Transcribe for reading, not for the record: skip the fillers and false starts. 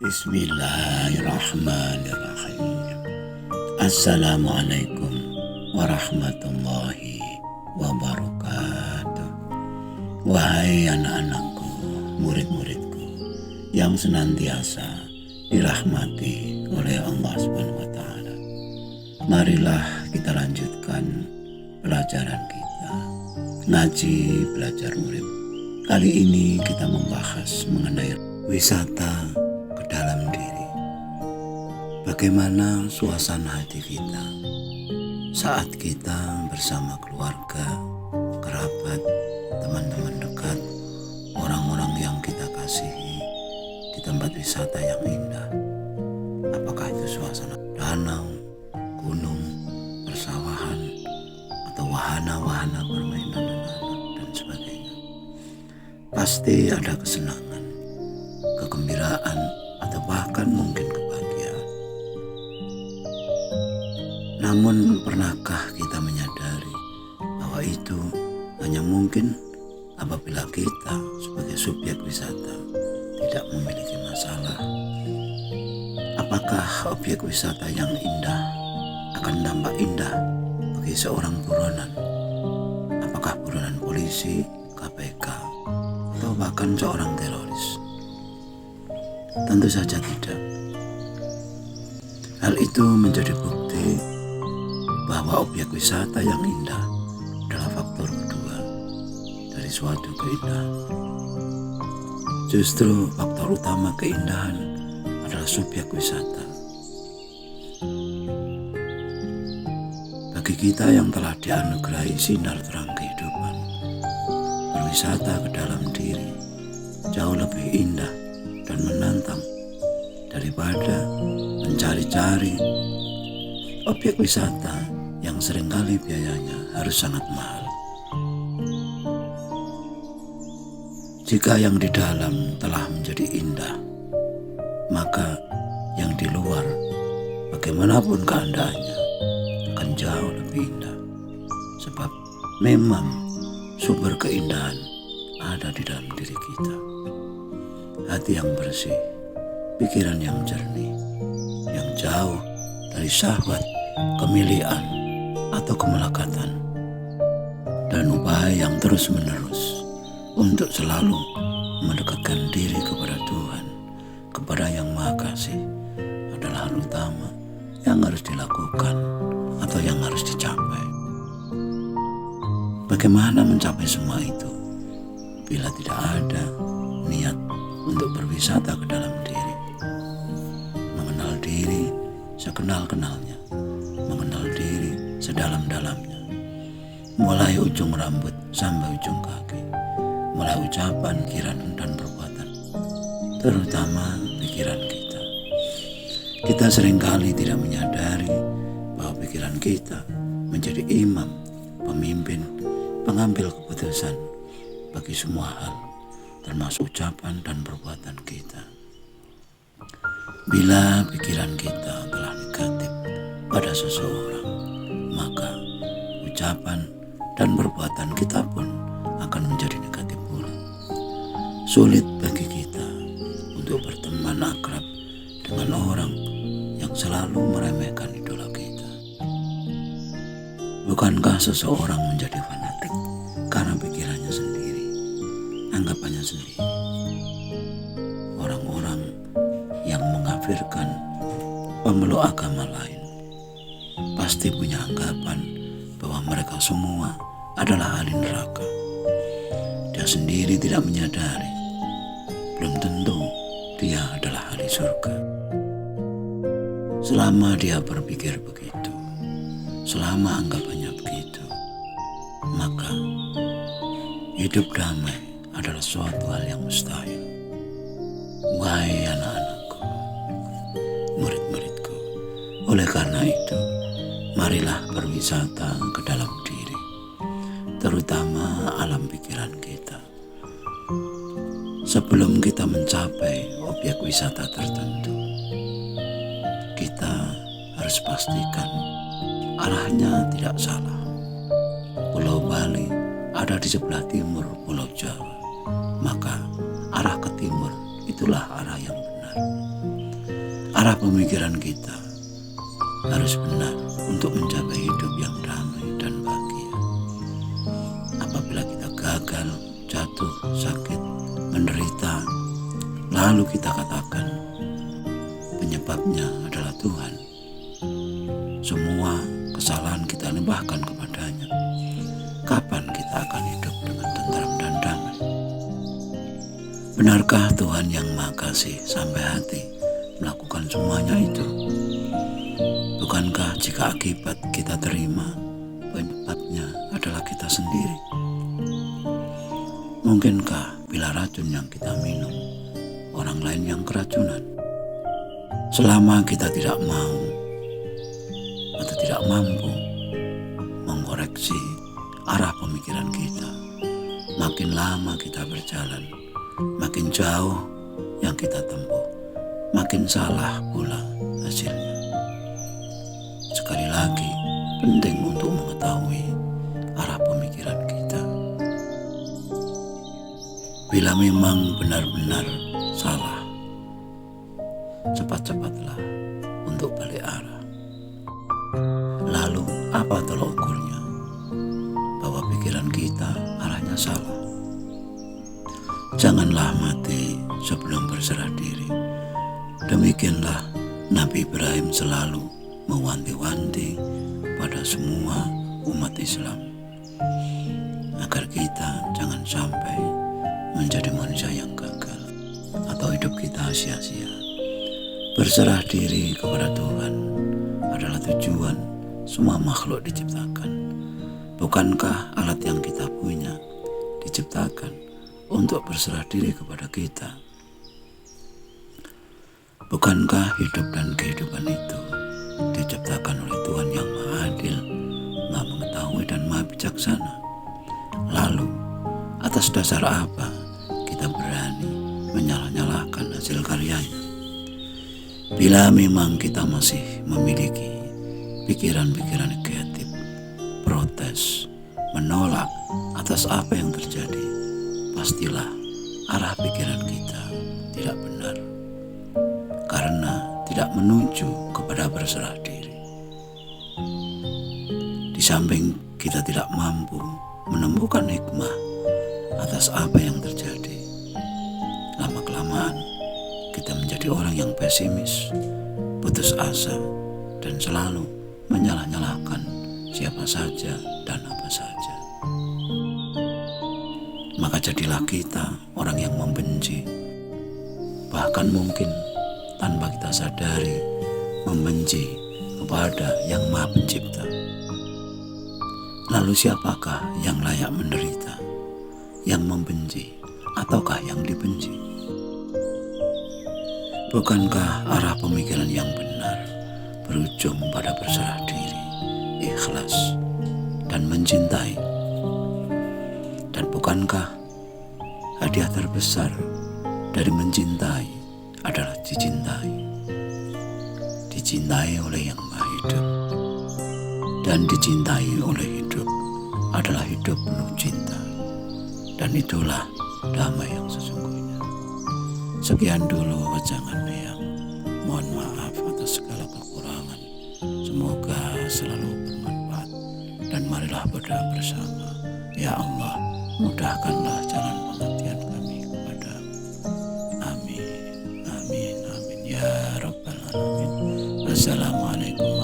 Bismillahirrahmanirrahim. Assalamualaikum warahmatullahi wabarakatuh. Wahai anak-anakku, murid-muridku yang senantiasa dirahmati oleh Allah SWT. Marilah kita lanjutkan pelajaran kita, ngaji belajar murid. Kali ini kita membahas mengenai wisata ke dalam diri. Bagaimana suasana hati kita saat kita bersama keluarga, kerabat, teman-teman dekat, orang-orang yang kita kasihi di tempat wisata yang indah. Apakah itu suasana danau, gunung, persawahan, atau wahana-wahana permainan anak-anak dan sebagainya. Pasti ada kesenangan, kegembiraan, atau bahkan mungkin kebahagiaan. Namun pernahkah kita menyadari bahwa itu hanya mungkin apabila kita sebagai subjek wisata tidak memiliki masalah? Apakah objek wisata yang indah akan tampak indah bagi seorang buronan? Apakah buronan polisi, KPK, atau bahkan seorang teroris? Tentu saja tidak. Hal itu menjadi bukti bahwa objek wisata yang indah adalah faktor kedua dari suatu keindahan. Justru faktor utama keindahan adalah subjek wisata. Bagi kita yang telah dianugerahi sinar terang kehidupan, berwisata ke dalam diri jauh lebih indah dan menantang daripada mencari-cari objek wisata yang seringkali biayanya harus sangat mahal. Jika yang di dalam telah menjadi indah, maka yang di luar bagaimanapun keadaannya akan jauh lebih indah. Sebab memang sumber keindahan ada di dalam diri kita. Hati yang bersih, pikiran yang jernih, yang jauh dari syahwat, kemilian, atau kemelekatan, dan upaya yang terus-menerus untuk selalu mendekatkan diri kepada Tuhan, kepada Yang Maha Kasih adalah hal utama yang harus dilakukan atau yang harus dicapai. Bagaimana mencapai semua itu bila tidak ada niat untuk berwisata ke dalam diri? Mengenal diri sekenal-kenalnya, mengenal diri sedalam-dalamnya, mulai ujung rambut sampai ujung kaki, mulai ucapan, pikiran, dan perbuatan, terutama pikiran kita. Kita seringkali tidak menyadari bahwa pikiran kita menjadi imam, pemimpin, pengambil keputusan bagi semua hal, termasuk ucapan dan perbuatan kita. Bila pikiran kita telah negatif pada seseorang, maka ucapan dan perbuatan kita pun akan menjadi negatif pula. Sulit bagi kita untuk berteman akrab dengan orang yang selalu meremehkan idola kita. Bukankah seseorang menjadi fanatik karena pikirannya sendiri, anggapannya sendiri? Orang-orang yang mengkafirkan pemeluk agama lain pasti punya anggapan bahwa mereka semua adalah ahli neraka. Dia sendiri tidak menyadari, belum tentu dia adalah ahli surga. Selama dia berpikir begitu, selama anggapannya begitu, maka hidup damai adalah suatu hal yang mustahil. Wahai anak-anakku, murid-muridku, oleh karena itu, marilah berwisata ke dalam diri, terutama alam pikiran kita. Sebelum kita mencapai objek wisata tertentu, kita harus pastikan arahnya tidak salah. Pulau Bali ada di sebelah timur Pulau Jawa, maka arah ke timur itulah arah yang benar. arah pemikiran kita harus benar untuk mencapai hidup yang damai dan bahagia. Apabila kita gagal, jatuh, sakit, menderita, lalu kita katakan penyebabnya adalah Tuhan. Semua kesalahan kita limpahkan kepadanya. Kapan kita akan hidup dengan tentram dan damai? Benarkah Tuhan yang Maha Kasih sampai hati melakukan semuanya itu? Bukankah jika akibat kita terima, penyebabnya adalah kita sendiri? Mungkinkah bila racun yang kita minum, orang lain yang keracunan? Selama kita tidak mau atau tidak mampu mengoreksi arah pemikiran kita, makin lama kita berjalan, makin jauh yang kita tempuh, makin salah pula hasilnya. Sekali lagi, penting untuk mengetahui arah pemikiran kita. Bila memang benar-benar salah, cepat-cepatlah untuk balik arah. Lalu apa tolak ukurnya bahwa pikiran kita arahnya salah? Janganlah mati sebelum berserah diri. Demikianlah Nabi Ibrahim selalu mewanti-wanti pada semua umat Islam, agar kita jangan sampai menjadi manusia yang gagal atau hidup kita sia-sia. Berserah diri kepada Tuhan adalah tujuan semua makhluk diciptakan. Bukankah alat yang kita punya diciptakan untuk berserah diri kepada kita? Bukankah hidup dan kehidupan itu diciptakan oleh Tuhan yang Maha Adil, Maha Mengetahui dan Maha Bijaksana? Lalu atas dasar apa kita berani menyalah-nyalahkan hasil karyanya? Bila memang kita masih memiliki pikiran-pikiran negatif, protes, menolak atas apa yang terjadi, pastilah arah pikiran kita tidak benar, karena tidak menuju kepada berserah diri. Di samping kita tidak mampu menemukan hikmah atas apa yang terjadi, lama-kelamaan kita menjadi orang yang pesimis, putus asa, dan selalu menyalah-nyalahkan siapa saja dan apa saja. Maka jadilah kita orang yang membenci, bahkan mungkin tanpa kita sadari membenci kepada yang Maha Pencipta. Lalu siapakah yang layak menderita? Yang membenci ataukah yang dibenci? Bukankah arah pemikiran yang benar berujung pada berserah diri, ikhlas, dan mencintai? Dan bukankah hadiah terbesar dari mencintai adalah dicintai? Dicintai oleh yang Maha Hidup, dan dicintai oleh hidup adalah hidup penuh cinta, dan itulah damai yang sesungguhnya. Sekian dulu wajangan yang mohon maaf atas segala kekurangan. Semoga selalu bermanfaat, dan marilah berdoa bersama. Ya Allah, mudahkanlah jalan pengertian kami kepadamu. Amin, amin, amin ya Rabbal Alamin. Wassalamualaikum